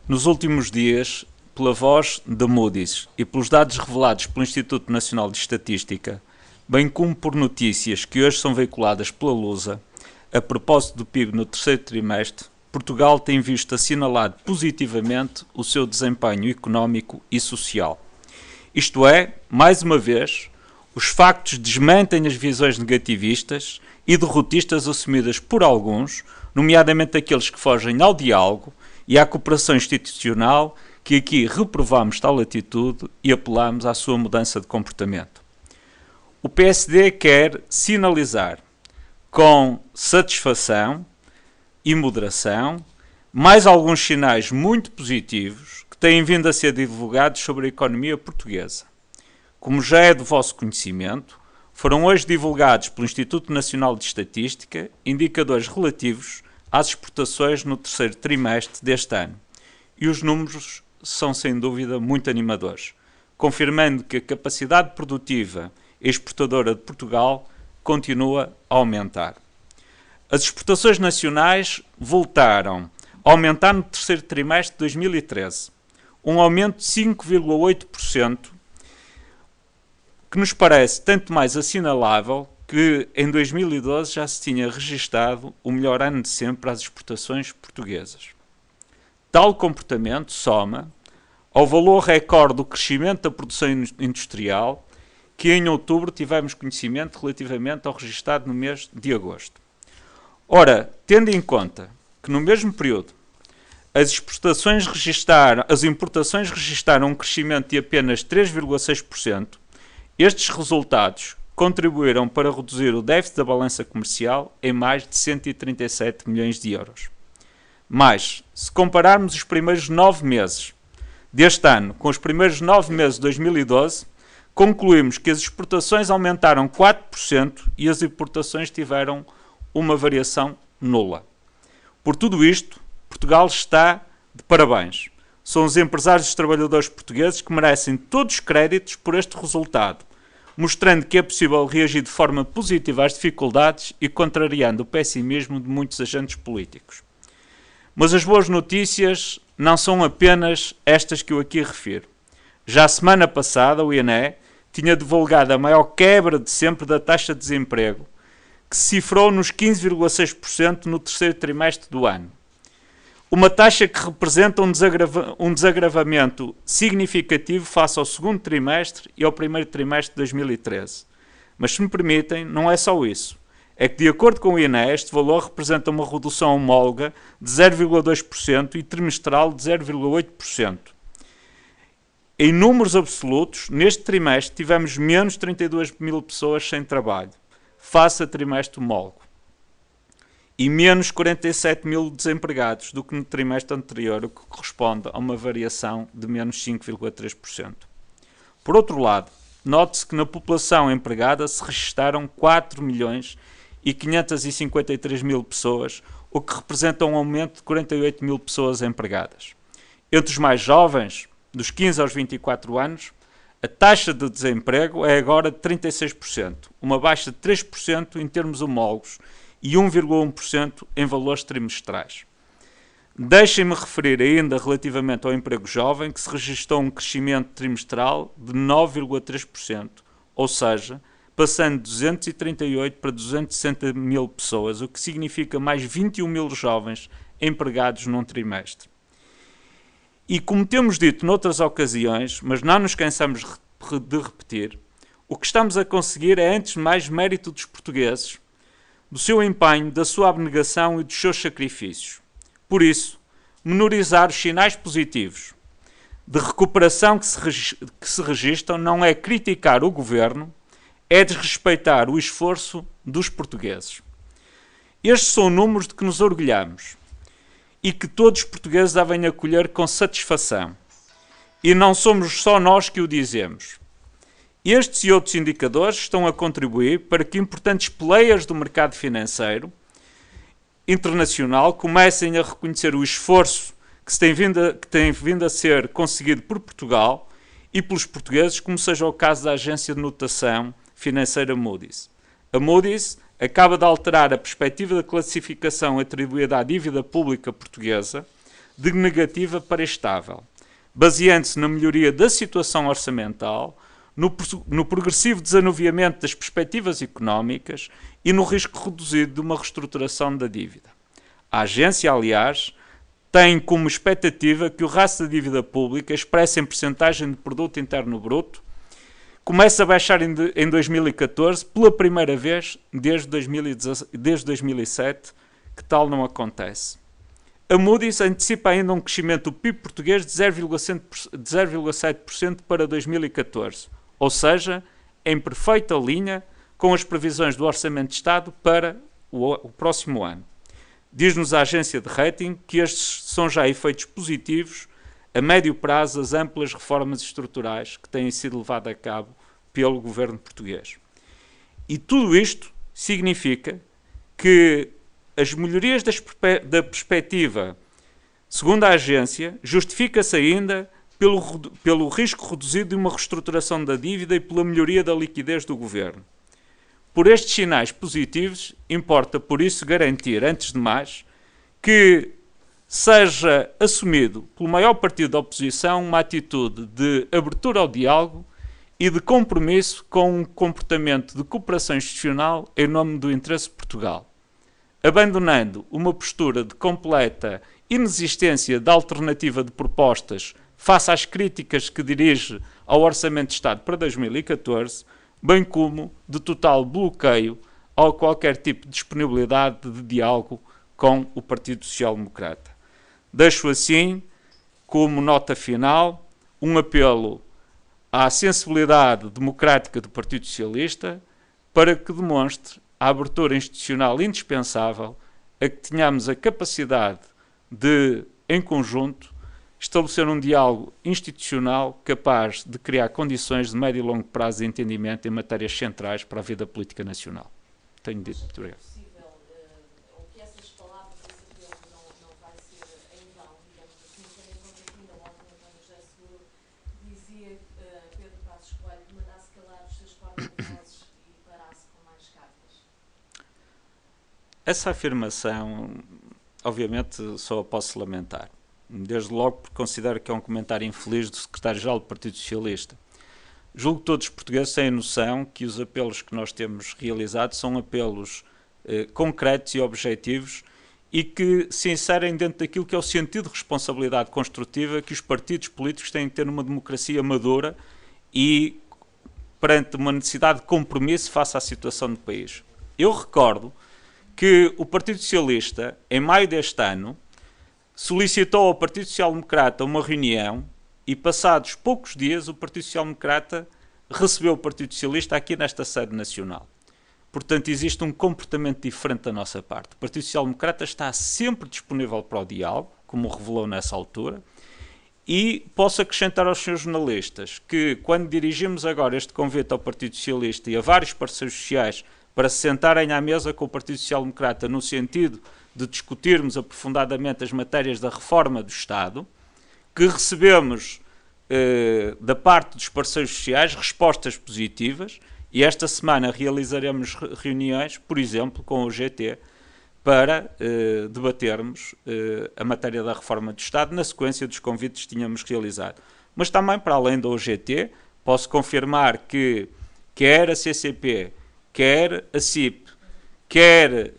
Nos últimos dias, pela voz da Moody's e pelos dados revelados pelo Instituto Nacional de Estatística, bem como por notícias que hoje são veiculadas pela Lusa, a propósito do PIB no terceiro trimestre, Portugal tem visto assinalado positivamente o seu desempenho económico e social. Isto é, mais uma vez, os factos desmentem as visões negativistas e derrotistas assumidas por alguns, nomeadamente aqueles que fogem ao diálogo e à cooperação institucional, que aqui reprovamos tal atitude e apelamos à sua mudança de comportamento. O PSD quer sinalizar com satisfação e moderação mais alguns sinais muito positivos que têm vindo a ser divulgados sobre a economia portuguesa. Como já é do vosso conhecimento, foram hoje divulgados pelo Instituto Nacional de Estatística indicadores relativos às exportações no terceiro trimestre deste ano. E os números são, sem dúvida, muito animadores, confirmando que a capacidade produtiva e exportadora de Portugal continua a aumentar. As exportações nacionais voltaram a aumentar no terceiro trimestre de 2013, um aumento de 5,8%, que nos parece tanto mais assinalável que em 2012 já se tinha registado o melhor ano de sempre às exportações portuguesas. Tal comportamento soma ao valor recorde do crescimento da produção industrial que em outubro tivemos conhecimento relativamente ao registado no mês de agosto. Ora, tendo em conta que no mesmo período as importações registaram um crescimento de apenas 3,6%, estes resultados contribuíram para reduzir o déficit da balança comercial em mais de 137 milhões de euros. Mas, se compararmos os primeiros 9 meses deste ano com os primeiros 9 meses de 2012, concluímos que as exportações aumentaram 4% e as importações tiveram uma variação nula. Por tudo isto, Portugal está de parabéns. São os empresários e os trabalhadores portugueses que merecem todos os créditos por este resultado, mostrando que é possível reagir de forma positiva às dificuldades e contrariando o pessimismo de muitos agentes políticos. Mas as boas notícias não são apenas estas que eu aqui refiro. Já a semana passada, o INE tinha divulgado a maior quebra de sempre da taxa de desemprego, que se cifrou nos 15,6% no terceiro trimestre do ano. Uma taxa que representa um desagravamento significativo face ao segundo trimestre e ao primeiro trimestre de 2013. Mas, se me permitem, não é só isso. É que, de acordo com o INE, este valor representa uma redução homóloga de 0,2% e trimestral de 0,8%. Em números absolutos, neste trimestre tivemos menos 32 mil pessoas sem trabalho, face a trimestre homólogo, e menos 47 mil desempregados do que no trimestre anterior, o que corresponde a uma variação de menos 5,3%. Por outro lado, note-se que na população empregada se registaram 4 milhões e 553 mil pessoas, o que representa um aumento de 48 mil pessoas empregadas. Entre os mais jovens, dos 15 aos 24 anos, a taxa de desemprego é agora de 36%, uma baixa de 3% em termos homólogos e 1,1% em valores trimestrais. Deixem-me referir ainda relativamente ao emprego jovem, que se registrou um crescimento trimestral de 9,3%, ou seja, passando de 238 para 260 mil pessoas, o que significa mais 21 mil jovens empregados num trimestre. E como temos dito noutras ocasiões, mas não nos cansamos de repetir, o que estamos a conseguir é antes de mais mérito dos portugueses, do seu empenho, da sua abnegação e dos seus sacrifícios. Por isso, menorizar os sinais positivos de recuperação que se registram não é criticar o governo, é desrespeitar o esforço dos portugueses. Estes são números de que nos orgulhamos e que todos os portugueses devem acolher com satisfação. E não somos só nós que o dizemos. Estes e outros indicadores estão a contribuir para que importantes players do mercado financeiro internacional comecem a reconhecer o esforço que tem vindo a ser conseguido por Portugal e pelos portugueses, como seja o caso da agência de notação financeira Moody's. A Moody's acaba de alterar a perspectiva da classificação atribuída à dívida pública portuguesa de negativa para estável, baseando-se na melhoria da situação orçamental, no progressivo desanuviamento das perspectivas económicas e no risco reduzido de uma reestruturação da dívida. A agência, aliás, tem como expectativa que o ratio da dívida pública, expressa em percentagem de produto interno bruto, comece a baixar em 2014 pela primeira vez desde 2007, que tal não acontece. A Moody's antecipa ainda um crescimento do PIB português de 0,7% para 2014, ou seja, em perfeita linha com as previsões do Orçamento de Estado para o próximo ano. Diz-nos a agência de rating que estes são já efeitos positivos a médio prazo das amplas reformas estruturais que têm sido levadas a cabo pelo governo português. E tudo isto significa que as melhorias da perspectiva, segundo a agência, justifica-se ainda pelo risco reduzido de uma reestruturação da dívida e pela melhoria da liquidez do governo. Por estes sinais positivos, importa, por isso, garantir, antes de mais, que seja assumido pelo maior partido da oposição uma atitude de abertura ao diálogo e de compromisso com um comportamento de cooperação institucional em nome do interesse de Portugal, abandonando uma postura de completa inexistência de alternativa de propostas face às críticas que dirige ao Orçamento de Estado para 2014, bem como de total bloqueio a qualquer tipo de disponibilidade de diálogo com o Partido Social Democrata. Deixo assim, como nota final, um apelo à sensibilidade democrática do Partido Socialista para que demonstre a abertura institucional indispensável a que tenhamos a capacidade de, em conjunto, estabelecer um diálogo institucional capaz de criar condições de médio e longo prazo de entendimento em matérias centrais para a vida política nacional. Tenho dito. Muito obrigado. Ou que essas palavras, esse apelo não vai ser em vão, digamos assim, tendo em conta que ainda ontem António José Seguro dizia Pedro Passos Coelho que mandasse calar os seus porta-vozes e parasse com mais cartas. Essa afirmação, obviamente, só a posso lamentar. Desde logo porque considero que é um comentário infeliz do secretário-geral do Partido Socialista. Julgo que todos os portugueses têm noção que os apelos que nós temos realizado são apelos concretos e objetivos e que se inserem dentro daquilo que é o sentido de responsabilidade construtiva que os partidos políticos têm de ter numa democracia madura e perante uma necessidade de compromisso face à situação do país. Eu recordo que o Partido Socialista, em maio deste ano, solicitou ao Partido Social Democrata uma reunião e, passados poucos dias, o Partido Social Democrata recebeu o Partido Socialista aqui nesta sede nacional. Portanto, existe um comportamento diferente da nossa parte. O Partido Social Democrata está sempre disponível para o diálogo, como revelou nessa altura, e posso acrescentar aos senhores jornalistas que, quando dirigimos agora este convite ao Partido Socialista e a vários parceiros sociais para se sentarem à mesa com o Partido Social Democrata no sentido de discutirmos aprofundadamente as matérias da reforma do Estado, que recebemos da parte dos parceiros sociais respostas positivas e esta semana realizaremos reuniões, por exemplo, com o GT, para debatermos a matéria da reforma do Estado na sequência dos convites que tínhamos realizado. Mas também, para além do OGT, posso confirmar que quer a CCP, quer a CIP, quer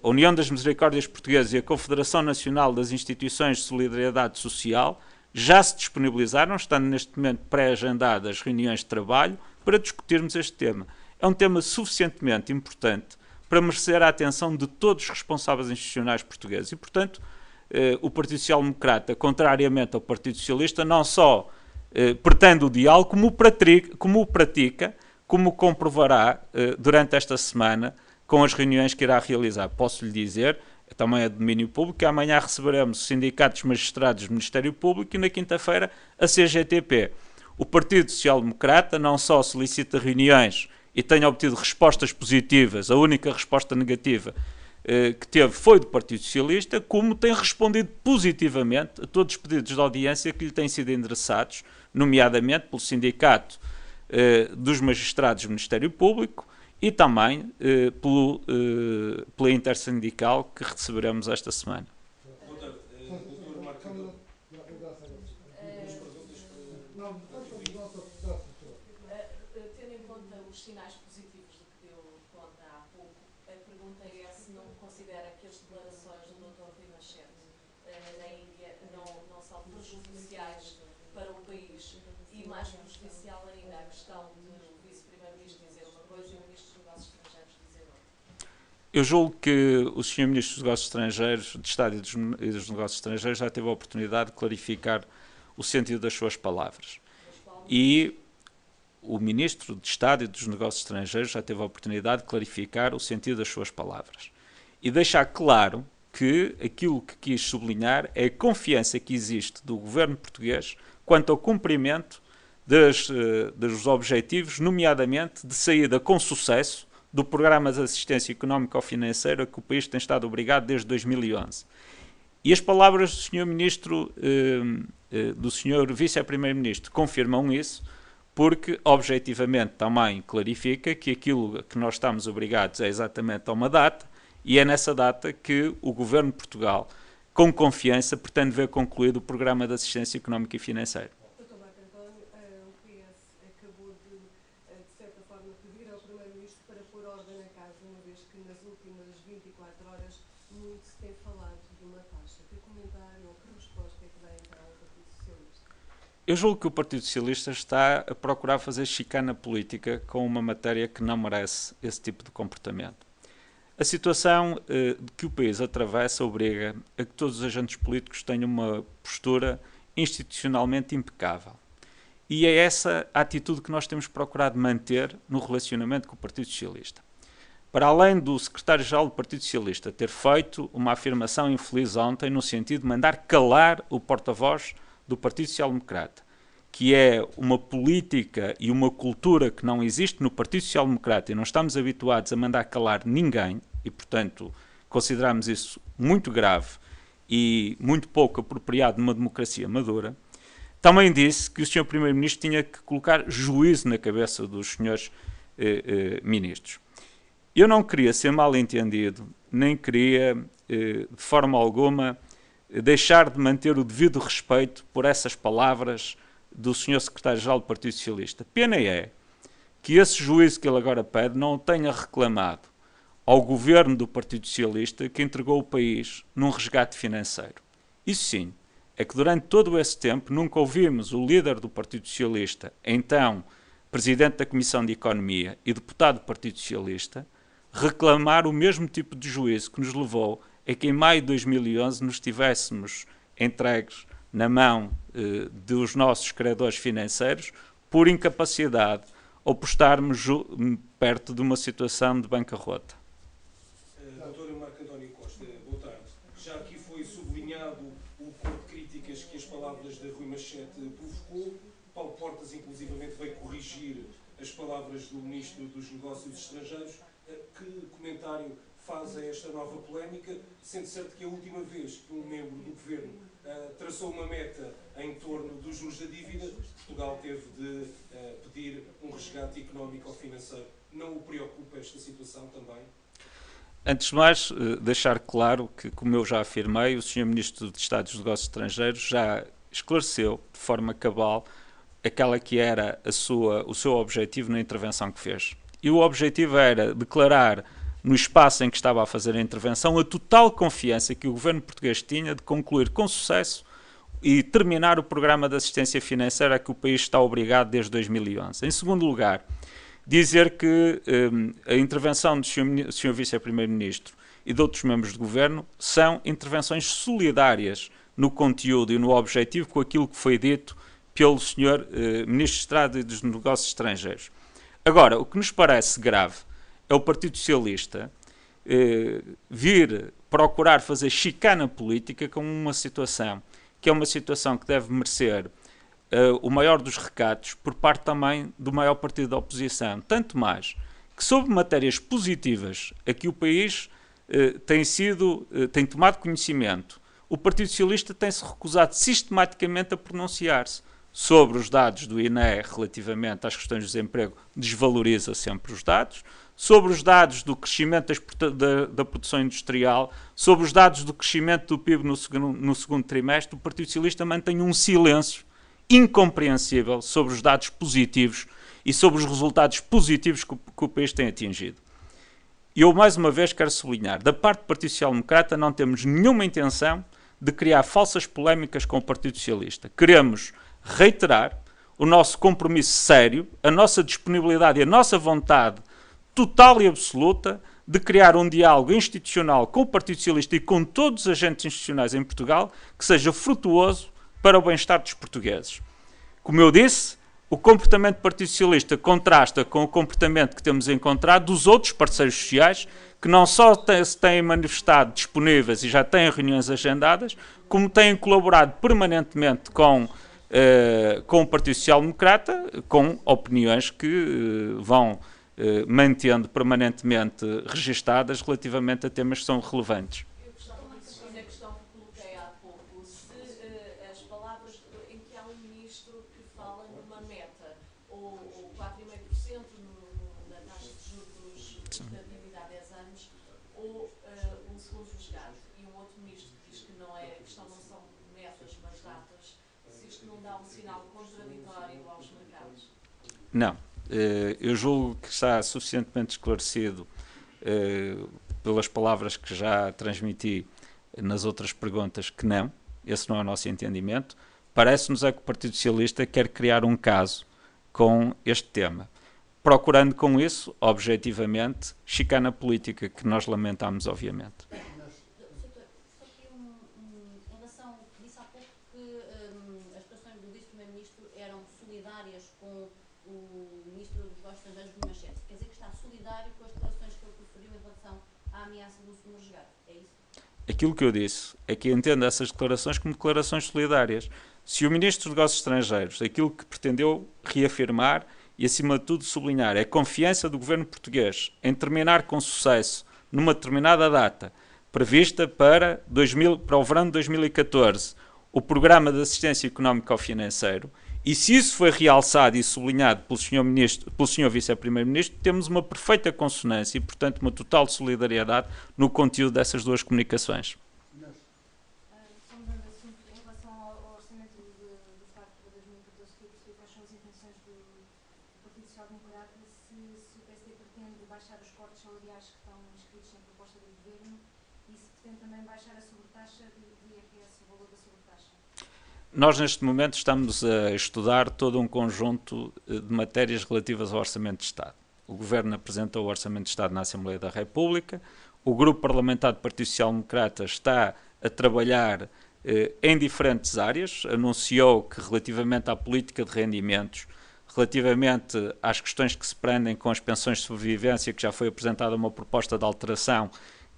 a União das Misericórdias Portuguesas e a Confederação Nacional das Instituições de Solidariedade Social já se disponibilizaram, estando neste momento pré-agendadas reuniões de trabalho, para discutirmos este tema. É um tema suficientemente importante para merecer a atenção de todos os responsáveis institucionais portugueses. E, portanto, o Partido Social Democrata, contrariamente ao Partido Socialista, não só pretende o diálogo, como o pratica, como comprovará durante esta semana com as reuniões que irá realizar. Posso lhe dizer, também é de domínio público, que amanhã receberemos os sindicatos magistrados do Ministério Público e na quinta-feira a CGTP. O Partido Social Democrata não só solicita reuniões e tem obtido respostas positivas, a única resposta negativa que teve foi do Partido Socialista, como tem respondido positivamente a todos os pedidos de audiência que lhe têm sido endereçados, nomeadamente pelo Sindicato dos Magistrados do Ministério Público e também pela Intersindical que receberemos esta semana. Tendo em conta os sinais positivos de que deu conta há pouco, a pergunta é se não considera que as declarações do Dr. Rui Machete na Índia não são prejudiciais para o país e mais prejudicial ainda a questão de o Vice-Primeiro-Ministro dizer uma coisa e o Ministro dos Negócios Estrangeiros dizer outra. Eu julgo que o Sr. Ministro dos Negócios Estrangeiros, de Estado e dos Negócios Estrangeiros, já teve a oportunidade de clarificar o sentido das suas palavras. E o Ministro de Estado e dos Negócios Estrangeiros já teve a oportunidade de clarificar o sentido das suas palavras. E deixar claro que aquilo que quis sublinhar é a confiança que existe do governo português quanto ao cumprimento dos objetivos, nomeadamente de saída com sucesso do programa de assistência económico-financeira que o país tem estado obrigado desde 2011. E as palavras do Sr. Ministro, do Sr. Vice-Primeiro-Ministro confirmam isso, porque objetivamente também clarifica que aquilo que nós estamos obrigados é exatamente a uma data, e é nessa data que o Governo de Portugal, com confiança, pretende ver concluído o programa de assistência económica e financeira. Dr. Marco António, o PS acabou de certa forma, pedir ao Primeiro-Ministro para pôr ordem na casa, uma vez que nas últimas 24 horas muito se tem falado de uma taxa. Que comentário ou que resposta é que dá então ao Partido Socialista? Eu julgo que o Partido Socialista está a procurar fazer chicana política com uma matéria que não merece esse tipo de comportamento. A situação que o país atravessa obriga a que todos os agentes políticos tenham uma postura institucionalmente impecável. E é essa a atitude que nós temos procurado manter no relacionamento com o Partido Socialista. Para além do secretário-geral do Partido Socialista ter feito uma afirmação infeliz ontem no sentido de mandar calar o porta-voz do Partido Social Democrata, que é uma política e uma cultura que não existe no Partido Social Democrata e não estamos habituados a mandar calar ninguém e, portanto, consideramos isso muito grave e muito pouco apropriado numa democracia madura. Também disse que o Sr. Primeiro-Ministro tinha que colocar juízo na cabeça dos senhores ministros. Eu não queria ser mal entendido, nem queria, de forma alguma, deixar de manter o devido respeito por essas palavras do Sr. Secretário-Geral do Partido Socialista. Pena é que esse juízo que ele agora pede não o tenha reclamado ao governo do Partido Socialista que entregou o país num resgate financeiro. Isso sim, é que durante todo esse tempo nunca ouvimos o líder do Partido Socialista, então Presidente da Comissão de Economia e deputado do Partido Socialista, reclamar o mesmo tipo de juízo que nos levou a que em maio de 2011 nos tivéssemos entregues na mão dos nossos credores financeiros por incapacidade ou por estarmos perto de uma situação de bancarrota. Dr. Marco António Costa, boa tarde. Já aqui foi sublinhado o cor de críticas que as palavras de Rui Machete provocou. Paulo Portas, inclusivamente, veio corrigir as palavras do Ministro dos Negócios Estrangeiros. Que comentário faz a esta nova polémica, sendo certo que a última vez que um membro do Governo traçou uma meta em torno dos juros da dívida, Portugal teve de pedir um resgate económico ou financeiro. Não o preocupa esta situação também? Antes de mais, deixar claro que, como eu já afirmei, o Sr. Ministro de Estado dos Negócios Estrangeiros já esclareceu de forma cabal aquela que era o seu objetivo na intervenção que fez. E o objetivo era declarar, no espaço em que estava a fazer a intervenção, a total confiança que o governo português tinha de concluir com sucesso e terminar o programa de assistência financeira a que o país está obrigado desde 2011. Em segundo lugar, dizer que a intervenção do Sr. Vice-Primeiro-Ministro e de outros membros do governo são intervenções solidárias no conteúdo e no objetivo com aquilo que foi dito pelo Sr. Ministro de Estado e dos Negócios Estrangeiros. Agora, o que nos parece grave é o Partido Socialista vir procurar fazer chicana política com uma situação que é uma situação que deve merecer o maior dos recatos por parte também do maior partido da oposição. Tanto mais que, sobre matérias positivas a que o país tem tomado conhecimento, o Partido Socialista tem-se recusado sistematicamente a pronunciar-se. sobre os dados do INE relativamente às questões do desemprego, desvaloriza sempre os dados. Sobre os dados do crescimento da produção industrial, sobre os dados do crescimento do PIB no segundo trimestre, o Partido Socialista mantém um silêncio incompreensível sobre os dados positivos e sobre os resultados positivos que o país tem atingido. E eu, mais uma vez, quero sublinhar, da parte do Partido Social Democrata não temos nenhuma intenção de criar falsas polémicas com o Partido Socialista. Queremos reiterar o nosso compromisso sério, a nossa disponibilidade e a nossa vontade total e absoluta de criar um diálogo institucional com o Partido Socialista e com todos os agentes institucionais em Portugal que seja frutuoso para o bem-estar dos portugueses. Como eu disse, o comportamento do Partido Socialista contrasta com o comportamento que temos encontrado dos outros parceiros sociais que não só se têm manifestado disponíveis e já têm reuniões agendadas, como têm colaborado permanentemente com o Partido Social Democrata, com opiniões que vão mantendo permanentemente registadas relativamente a temas que são relevantes. Eu gostava de insistir na questão que coloquei há pouco. Se as palavras em que há um ministro que fala numa meta, ou 4,5% na taxa de juros da dívida há 10 anos, ou um segundo juzgado, e um outro ministro que diz que não é, a questão não são metas, mas datas, se isto não dá um sinal contraditório aos mercados? Não. Eu julgo que está suficientemente esclarecido pelas palavras que já transmiti nas outras perguntas que não, esse não é o nosso entendimento. Parece-nos é que o Partido Socialista quer criar um caso com este tema, procurando com isso, objetivamente, chicana política, que nós lamentamos, obviamente. Em relação ao que disse há pouco, que as declarações do vice-primeiro-ministro eram solidárias com o ministro dos Negócios Estrangeiros, Rui Machete. Quer dizer que está solidário com as declarações que ele proferiu em relação à ameaça do segundo resgate. É isso? Aquilo que eu disse é que entendo essas declarações como declarações solidárias. Se o ministro dos Negócios Estrangeiros, aquilo que pretendeu reafirmar e, acima de tudo, sublinhar, é a confiança do governo português em terminar com sucesso numa determinada data prevista para o verão de 2014 o programa de assistência económica ao financeiro. E se isso foi realçado e sublinhado pelo Sr. Vice-Primeiro-Ministro, temos uma perfeita consonância e, portanto, uma total solidariedade no conteúdo dessas duas comunicações. Só mudando de assunto, em relação ao orçamento do Estado para 2014, queria perceber quais são as intenções do Partido Social Democrata, se o PSD pretende baixar os cortes salariais que estão inscritos na proposta do Governo e se pretende também baixar a sobretaxa de IRS, o valor da sobretaxa. Nós, neste momento, estamos a estudar todo um conjunto de matérias relativas ao Orçamento de Estado. O Governo apresentou o Orçamento de Estado na Assembleia da República, o Grupo Parlamentar do Partido Social Democrata está a trabalhar em diferentes áreas, anunciou que relativamente à política de rendimentos, relativamente às questões que se prendem com as pensões de sobrevivência, que já foi apresentada uma proposta de alteração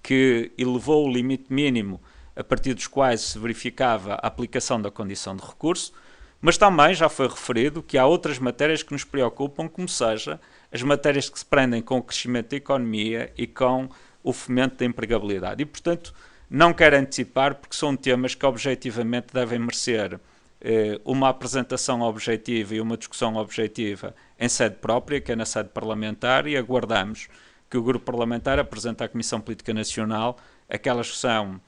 que elevou o limite mínimo a partir dos quais se verificava a aplicação da condição de recurso, mas também já foi referido que há outras matérias que nos preocupam, como seja as matérias que se prendem com o crescimento da economia e com o fomento da empregabilidade. E, portanto, não quero antecipar, porque são temas que objetivamente devem merecer uma apresentação objetiva e uma discussão objetiva em sede própria, que é na sede parlamentar, e aguardamos que o Grupo Parlamentar apresente à Comissão Política Nacional aquelas que são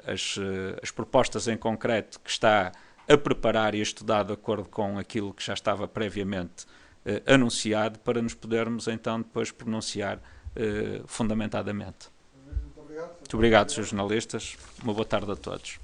as propostas em concreto que está a preparar e a estudar de acordo com aquilo que já estava previamente anunciado, para nos podermos então depois pronunciar fundamentadamente. Muito obrigado, Sr. Jornalistas. Uma boa tarde a todos.